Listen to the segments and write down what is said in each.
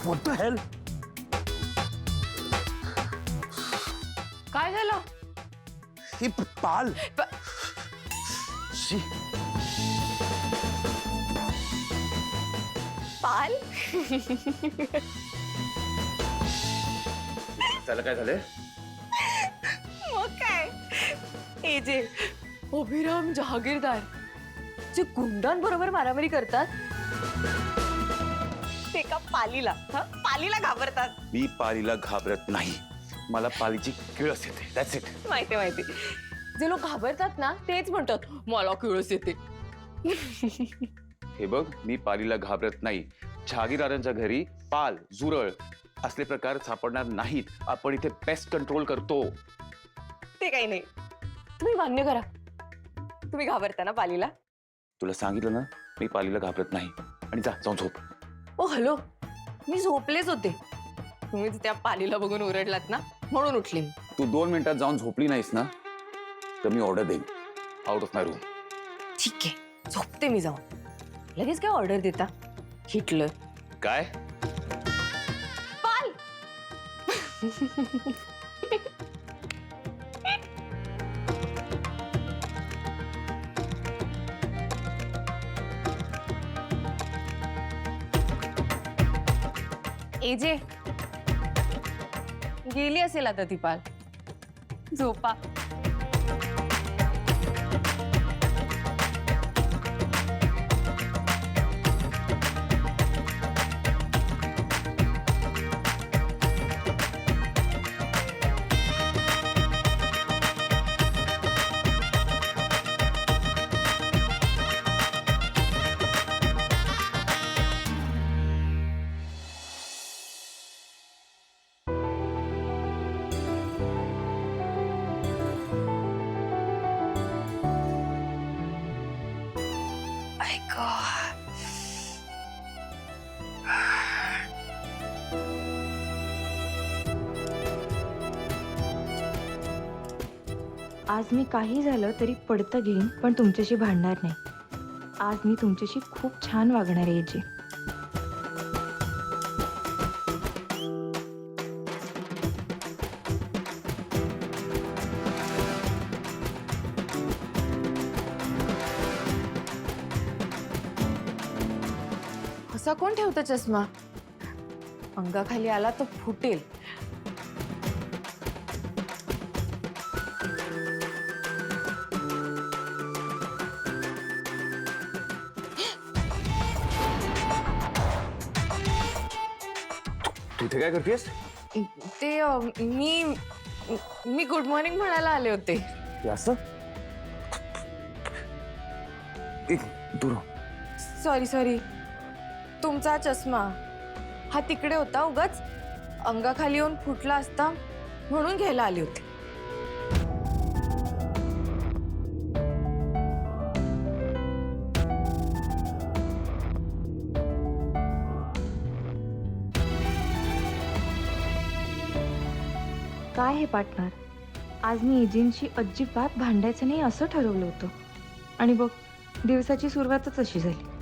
What the hell? काय झालं? ही पाल. शी. पाल? त्याला काय झालंय? मग काय? हे जे अभिराम जहागीरदार जे गुंडांबरोबर मारामारी करतात ते का पालीला पालीला घाबरतात. मी पालीला घाबरत नाही. मला पालीची किळस येते. That's it. माहिती जे लोक घाबरतात ना तेच म्हणतात मला किळस येते. हे बघ, मी पालीला घाबरत नाही. जहागीरदारांच्या घरी पाल, जुरळ असले प्रकार सापडणार नाहीत. आपण इथे पेस्ट कंट्रोल करतो. ते काही नाही. तुम्ही मान्य करा तुम्ही घाबरता ना पालीला. तुला सांगितलं ना, मी पालीला घाबरत नाही. आणि जाऊन झोप. ओ हॅलो, मी झोपलेच होते. तुम्ही त्या पालीला बघून ओरडलात ना म्हणून उठले मी. तू 2 मिनिटात जाऊन झोपली नाहीस ना, तर मी ऑर्डर देईन. Out of my room. ठीक आहे, झोपते मी जाऊन. लगेच काय ऑर्डर देता? हिटलर. काय? पाल. एजे गेली असेल आता ती पाल. झोपा. आज मी काही झालं तरी पडतं घेईन, पण तुमच्याशी भांडणार नाही. आज मी तुमच्याशी खूप छान वागणार आहे जी. असा कोण ठेवतं चष्मा? अंगाखाली आला तर फुटेल. तू इथे काय करतेस? ते मी गुड मॉर्निंग म्हणायला आले होते. हे असं? दूर हो. सॉरी तुमचा चष्मा हा तिकडे होता. उगाच अंगाखाली येऊन फुटला असता म्हणून घ्यायला आले होते. काय हे पार्टनर, आज मी एजींशी अजिबात भांडायचं नाही असं ठरवलं होतं, आणि बघ दिवसाची सुरुवातच अशी झाली.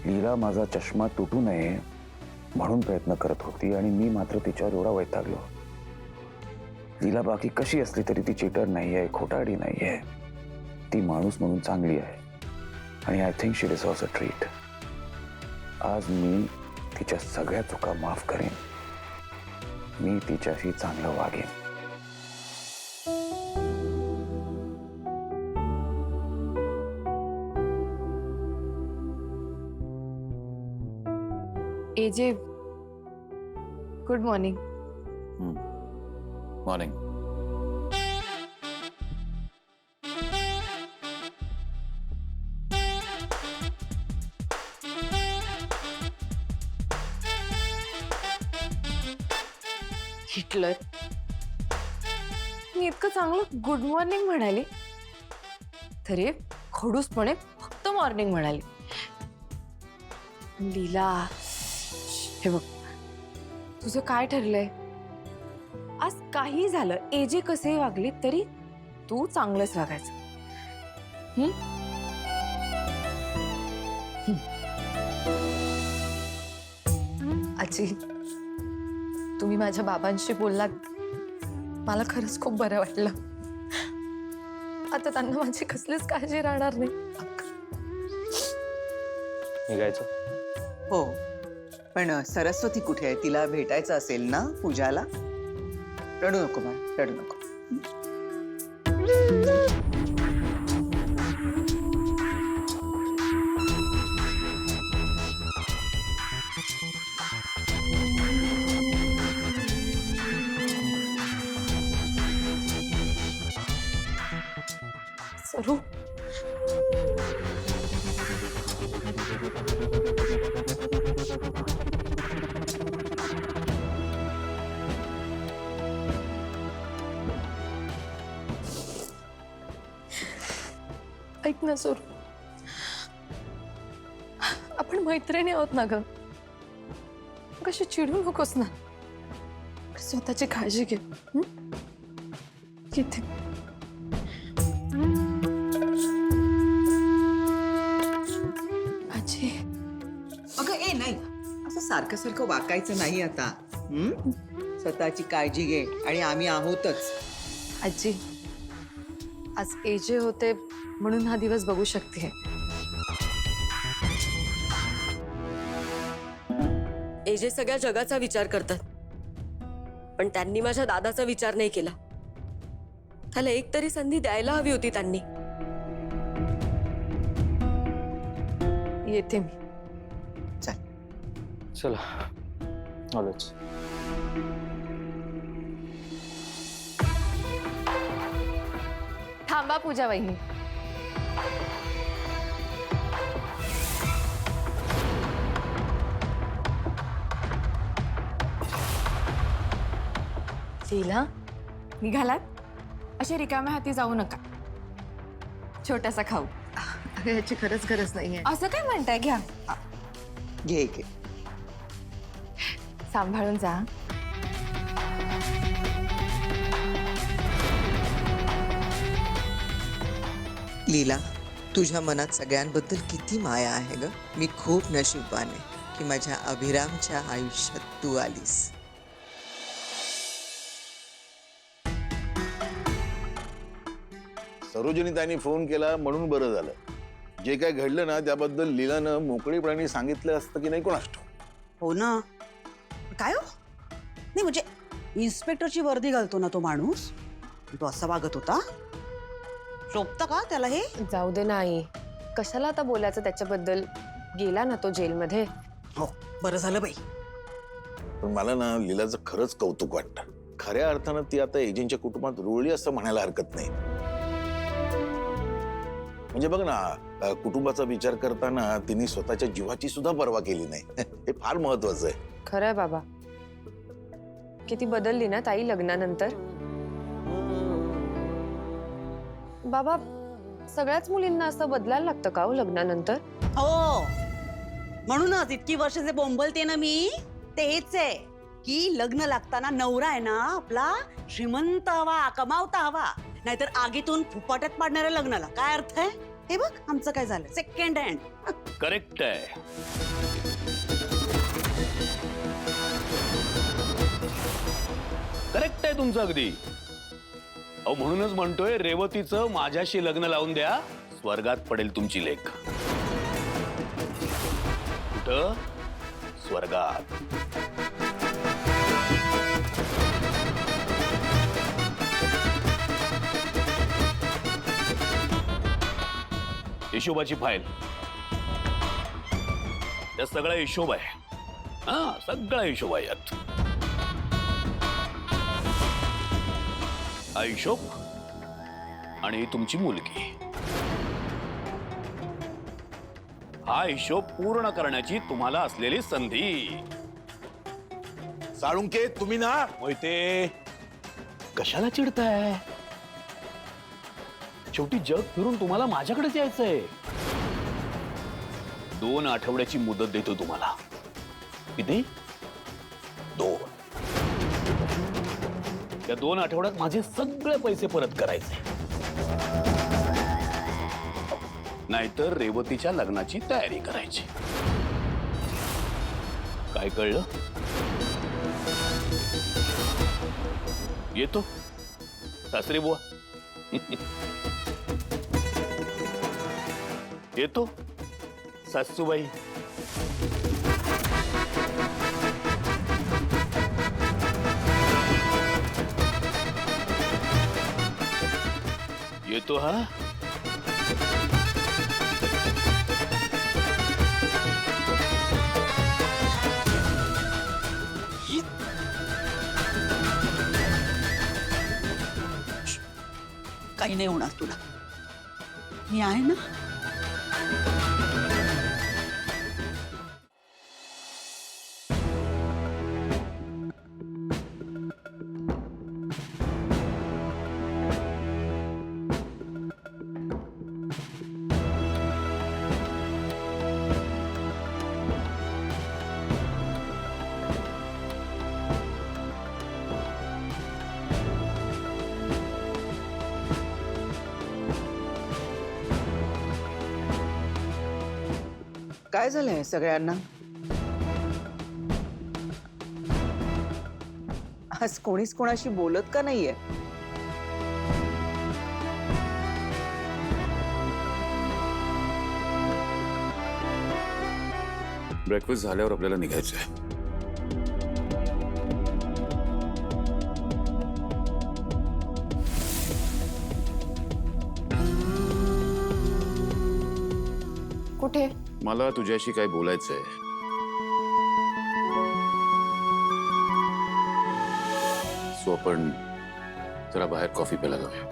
लीला माझा चष्मा तुटू नये म्हणून प्रयत्न करत होती, आणि मी मात्र तिच्यावर एवढा वैतागलो. लीला बाकी कशी असली तरी ती चीटर नाहीये, खोटारडी नाहीये. ती माणूस म्हणून चांगली आहे, आणि I think she deserves a treat. आज मी तिच्या सगळ्या चुका माफ करेन. मी तिच्याशी चांगलं वागेन. एजे गुड मॉर्निंग. मॉर्निंग. हिटलर. मी इतकं चांगलं गुड मॉर्निंग म्हणाले तरी खडूसपणे फक्त मॉर्निंग म्हणाली. लीला हे बघ, तुझं काय ठरलंय? आज काही झालं, एजे कसे वागले तरी तू चांगलंच वागायचं. आजी, तुम्ही माझ्या बाबांशी बोललात, मला खरंच खूप बरं वाटलं. आता त्यांना माझी कसलीच काळजी राहणार नाही. निघायचं? हो, पण सरस्वती कुठे आहे? तिला भेटायचं असेल ना पूजाला? रडू नको बाळ, रडू नको. सरू, ऐक ना सरू, आपण मैत्रिणी आहोत ना ग. कशी चिडू नकोस ना. स्वतःची काळजी घे. किती आजी, अगं ए नाही, असं सारखं सारखं वाकायचं नाही आता. स्वतःची काळजी घे आणि आम्ही आहोतच. आजी, आज एजे होते म्हणून हा दिवस बघू शकते. एजे सगळ्या जगाचा विचार करतात, पण त्यांनी माझ्या दादाचा विचार नाही केला. त्याला एक तरी संधी द्यायला हवी होती त्यांनी. येते मी. चला आलोच. थांबा पूजा वहिनी. लीला, निघालात? अशा रिकाम्या हाती जाऊ नका. छोटासा खाऊ. अगं याची खरंच गरज नाहीये. असं काय म्हणताय? घ्या. घे घे. सांभाळून जा. लीला, तुझ्या मनात सगळ्यांबद्दल किती माया आहे ग. मी खूप नशीबवान आहे की माझ्या अभिरामच्या आयुष्यात तू आलीस. सरोजिनी त्यांनी फोन केला म्हणून बरं झालं. जे काय घडलं ना त्याबद्दल लीलानं मोकळीपणाने सांगितलं असतं की नाही कोणास ठाऊक. हो ना. काय हो नाही म्हणजे इन्स्पेक्टरची वर्दी घालतो ना तो माणूस, तो असा वागत होता? शोभतं का त्याला हे? जाऊ दे नाही. कशाला आता बोलायचं त्याच्याबद्दल? गेला ना तो जेलमध्ये. हो, बरं झालं बाई. पण मला ना लीलाचं खरंच कौतुक वाटतं. खऱ्या अर्थानं ती आता एजंटच्या कुटुंबात रुळली असं म्हणायला हरकत नाही. म्हणजे बघ ना, कुटुंबाचा विचार करताना तिने स्वतःच्या जीवाची सुद्धा पर्वा केली नाही. हे फार महत्वाचं आहे. खरंय बाबा. किती बदलली ना ताई लग्नानंतर. बाबा, सगळ्याच मुलींना असं बदलायला लागतं का हो लग्नानंतर? हो, म्हणूनच इतकी वर्ष जे बोंबलते ना मी, ते हेच आहे की लग्न लागताना नवरा आहे ना आपला श्रीमंत हवा, कमावता हवा. नाहीतर आगीतून फुपाट्यात पाडणाऱ्या लग्नाला काय अर्थ आहे? हे बघ आमचं काय झालं, सेकंड हँड. करेक्ट आहे. करेक्ट आहे तुमचं अगदी. अहो म्हणूनच म्हणतोय रेवतीचं माझ्याशी लग्न लावून द्या, स्वर्गात पडेल तुमची लेक. कुठं? स्वर्गात. हिशोबाची फाईल, या सगळा हिशोब आहे. हा, सगळा हिशोब आहे यात. हा हिशोब आणि तुमची मुलगी, हा हिशोब पूर्ण करण्याची तुम्हाला असलेली संधी. साळुंके, तुम्ही ना मोहिते, कशाला चिडताय? शेवटी जग फिरून तुम्हाला माझ्याकडेच यायचंय. 2 आठवड्याची मुदत देतो तुम्हाला. किती? 2. या 2 आठवड्यात माझे सगळे पैसे परत करायचे, नाहीतर रेवतीच्या लग्नाची तयारी करायची. काय कळलं? येतो सासरे बुवा. येतो सासूबाई. येतो हा. काही नाही होणार तुला, मी आहे ना. काय झालंय सगळ्यांना? आज कोणीच कोणाशी बोलत का नाहीये? ब्रेकफास्ट झाल्यावर आपल्याला निघायचंय. कुठे? मला तुझ्याशी काय बोलायचंय. सो आपण जरा बाहेर कॉफी प्यायला जाऊया.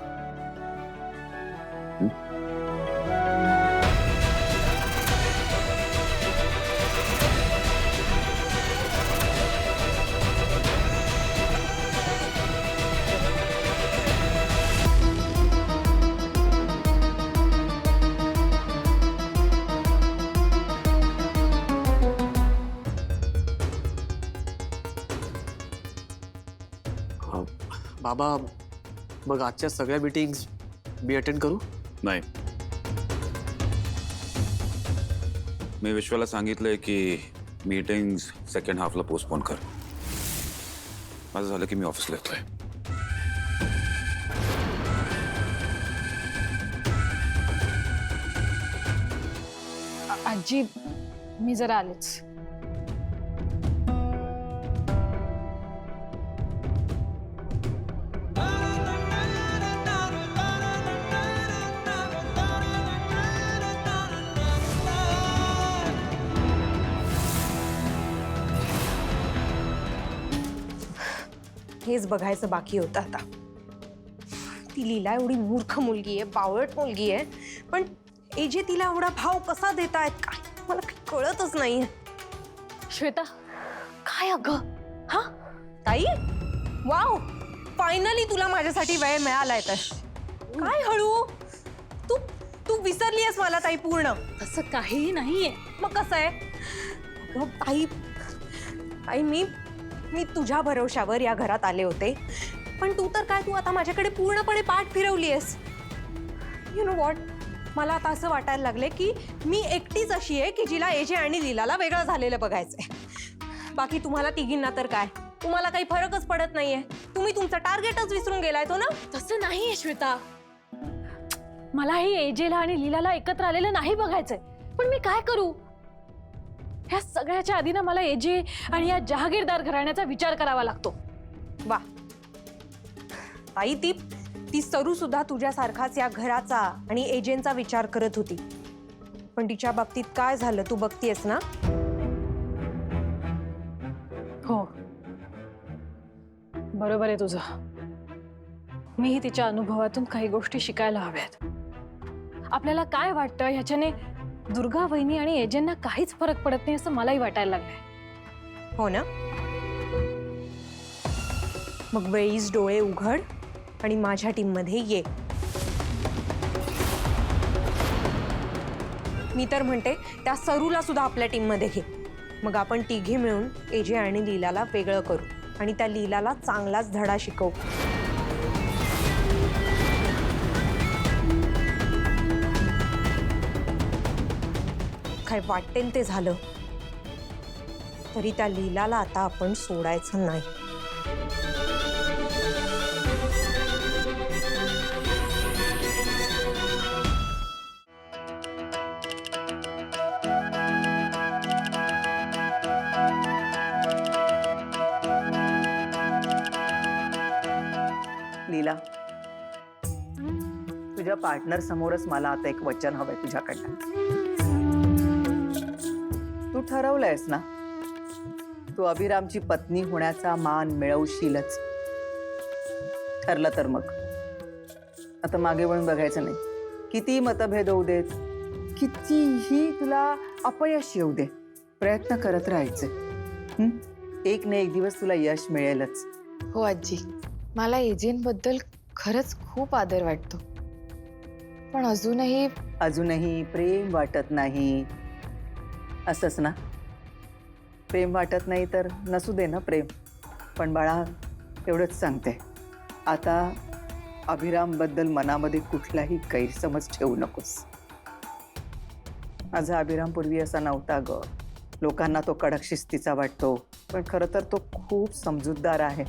बाबा मग आजच्या सगळ्या मीटिंग्स मी अटेंड करू? नाही, मी विश्वाला सांगितलंय की मीटिंग्स सेकंड हाफला पोस्टपोन कर. माझं झालं की मी ऑफिसला येतोय. आजी मी जरा आलेच. हेच बघायचं बाकी होतं आता. ती लीला एवढी मूर्ख मुलगी आहे, बावळट मुलगी आहे, पण एजे तिला एवढा भाव कसा देतायत काय मला काही कळतच नाहीये. श्वेता काय अगं? हा ताई, वाव, फायनली तुला माझ्यासाठी वेळ मिळालाय. तर काय हळू, तू तू विसरली आहेस मला ताई पूर्ण. असं काहीही नाहीये. मग कसं आहे? अगं ताई, ताई मी तुझ्या भरोशावर या घरात आले होते, पण तू तर काय, तू आता माझ्याकडे पूर्णपणे पाठ फिरवली आहेस. यु नो व्हॉट, मला आता असं वाटायला लागले की मी एकटीच अशी आहे की जिला एजे आणि लीलाला वेगळं झालेलं बघायचंय. बाकी तुम्हाला तिघींना तर काय, तुम्हाला काही फरकच पडत नाहीये. तुम्ही तुमचं टार्गेटच विसरून गेलाय तो ना. तसं नाहीये श्वेता, मला ही एजेला आणि लीलाला एकत्र आलेलं नाही बघायचंय. पण मी काय करू? ह्या सगळ्याच्या आधी ना मला एजे आणि या जहागीरदार घराण्याचा विचार करावा लागतो. वा ताई, ती सरू सुद्धा तुझ्यासारखाच या घराचा आणि एजेंचा विचार करत होती, पण तिच्या बाबतीत काय झालं तू बघतीयस ना. हो बरोबर आहे तुझं. मीही तिच्या अनुभवातून काही गोष्टी शिकायला हव्यात. आपल्याला काय वाटतं ह्याच्याने दुर्गा वहिनी आणि एजेंना काहीच फरक पडत नाही असं मलाही वाटायला लागलंय. हो ना. मग वेळीच डोळे उघड आणि माझ्या टीम मध्ये ये. मी तर म्हणते त्या सरूला सुद्धा आपल्या टीम मध्ये घे. मग आपण तिघे मिळून एजे आणि लीलाला वेगळं करू आणि त्या लीलाला चांगलाच धडा शिकवू. काय वाटेल ते झालं. तरी त्या लीलाला आता आपण सोडायचं नाही. लीला, तुझ्या पार्टनर समोरच मला आता एक वचन हवंय तुझ्याकडनं. तू ठरवलंयस ना, तू अभिरामची पत्नी होण्याचा मान मिळवशीलच. ठरलं तर मग आता मागे वळून बघायचं नाही. किती मतभेद होऊ देत, कितीही तुला अपयश येऊ दे, प्रयत्न करत राहायचे. एक ना एक दिवस तुला यश मिळेलच. हो आजी, मला एजेंटबद्दल खरंच खूप आदर वाटतो, पण अजूनही प्रेम वाटत नाही असंच ना? प्रेम वाटत नाही तर नसू दे ना प्रेम. पण बाळा, एवढंच सांगते, आता अभिरामबद्दल मनामध्ये कुठलाही गैरसमज ठेवू नकोस. माझा अभिराम पूर्वी असा नव्हता ग. लोकांना तो कडक शिस्तीचा वाटतो, पण खरं तर तो खूप समजूतदार आहे,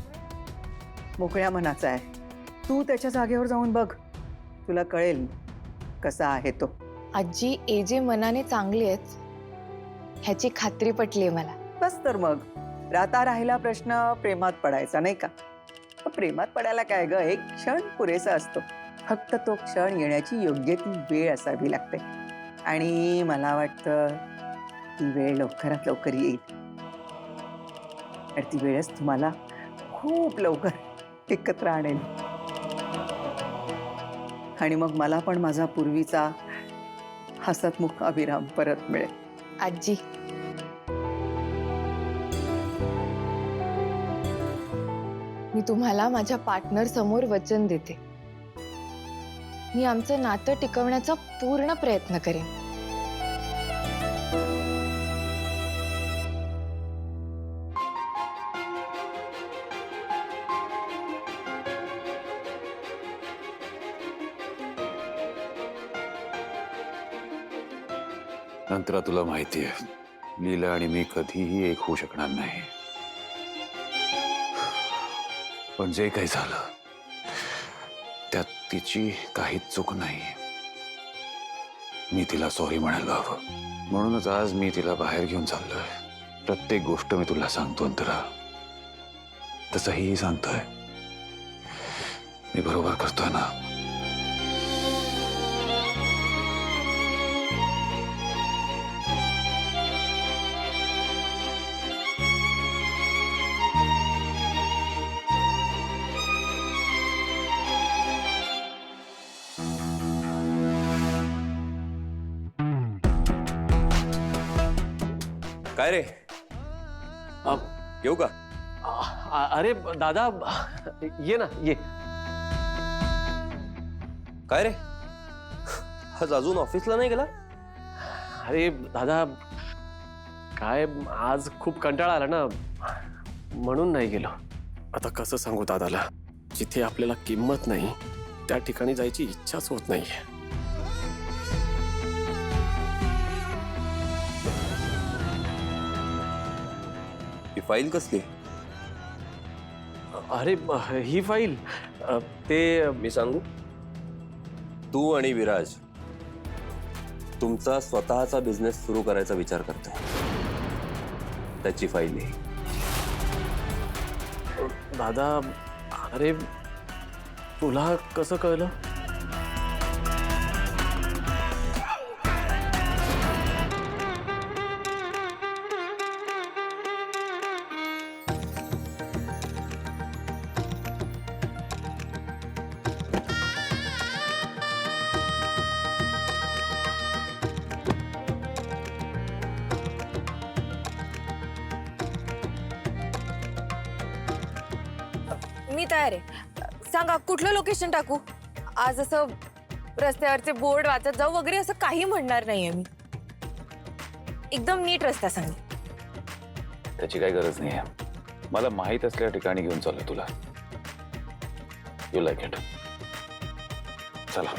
मोकळ्या मनाचा आहे. तू त्याच्या जागेवर जाऊन बघ, तुला कळेल कसा आहे तो. आजी, एजे मनाने चांगली आहेत ह्याची खात्री पटली मला. बस तर मग, राहता राहिला प्रश्न प्रेमात पडायचा, नाही का? प्रेमात पडायला काय ग, एक क्षण पुरेसा असतो. फक्त तो क्षण येण्याची योग्य ती वेळ असावी लागते, आणि मला वाटतं ती वेळ लवकरात लवकर येईल. आणि ती वेळच तुम्हाला खूप लवकर एकत्र आणेल, आणि मग मला पण माझा पूर्वीचा हसतमुख अभिराम परत मिळेल. आजी, मी तुम्हाला माझ्या पार्टनर समोर वचन देते, मी आमचं नातं टिकवण्याचा पूर्ण प्रयत्न करेन. नंतर तुला माहिती आहे, लीला आणि मी कधीही एक होऊ शकणार नाही. पण जे काही झालं त्यात तिची काहीच चूक नाही. मी तिला सॉरी म्हणायला हवं. म्हणूनच आज मी तिला बाहेर घेऊन चाललोय. प्रत्येक गोष्ट मी तुला सांगतो अंतरा, तसंही सांगतोय. मी बरोबर करतोय ना? काय रे, येऊ का? अरे दादा, ये ना, ये. काय रे, आज अजून ऑफिसला नाही गेला? अरे दादा, काय आज खूप कंटाळा आला ना, म्हणून नाही गेलो. आता कसं सांगू दादाला, जिथे आपल्याला किंमत नाही त्या ठिकाणी जायची इच्छाच होत नाहीये. ही फाईल कसली? अरे ही फाईल, ते मी सांगू? तू आणि विराज तुमचा स्वतःचा बिझनेस सुरू करायचा विचार करताय, त्याची फाईल आहे. दादा, अरे तुला कसं कळलं? मी तयार आहे. सांगा कुठलं लोकेशन टाकू? आज असं रस्त्यावरचे बोर्ड वाचत जाऊ वगैरे असं काही म्हणणार नाहीये मी. एकदम नीट रस्ता सांग. त्याची काही गरज नाही आहे. मला माहित असलेल्या ठिकाणी घेऊन चाललो तुला. You like it. चला.